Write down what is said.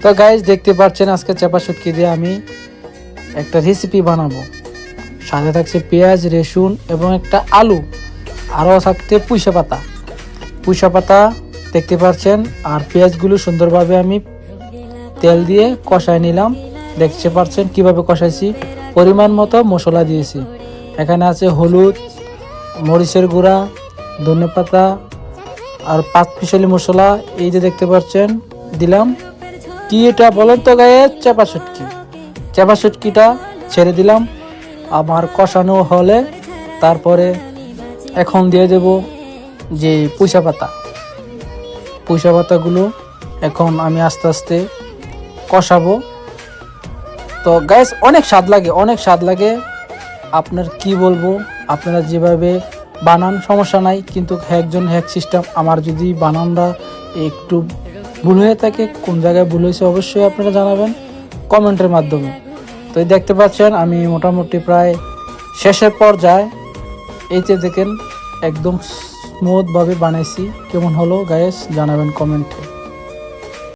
তো গাইস দেখতে পাচ্ছেন আজকে চাপা শুটকি দিয়ে আমি একটা রেসিপি বানাবো। সাথে থাকছে পেঁয়াজ, রসুন এবং একটা আলু, আরও থাকতে পুঁইশা পাতা দেখতে পাচ্ছেন। আর পেঁয়াজগুলো সুন্দরভাবে আমি তেল দিয়ে কষায় নিলাম। দেখতে পাচ্ছেন কিভাবে কষাইছি। পরিমাণ মতো মশলা দিয়েছি। এখানে আছে হলুদ, মরিচের গুঁড়া, ধনেপাতা আর 5 মিশালি মশলা। এই যে দেখতে পাচ্ছেন দিলাম। কি এটা বলেন তো গায়ে? চাপা শুটকিটা ছেড়ে দিলাম। আমার কষানো হলে তারপরে এখন দিয়ে দেব যে পুঁইশা পাতাগুলো এখন আমি আস্তে আস্তে কষাবো। তো গাইস অনেক স্বাদ লাগে। আপনার কি বলবো, আপনারা যেভাবে বানান সমস্যা নাই, কিন্তু একজন হ্যাক সিস্টেম। আমার যদি বানানটা একটু ভুল হয়ে থাকে, কোন জায়গায় ভুল হয়েছে অবশ্যই আপনারা জানাবেন কমেন্টের মাধ্যমে। তো দেখতে পাচ্ছেন আমি মোটামুটি প্রায় শেষের পর্যায়ে। এইতে দেখেন একদম স্মুথভাবে বানাইছি। কেমন হলো গাইস জানাবেন কমেন্টে।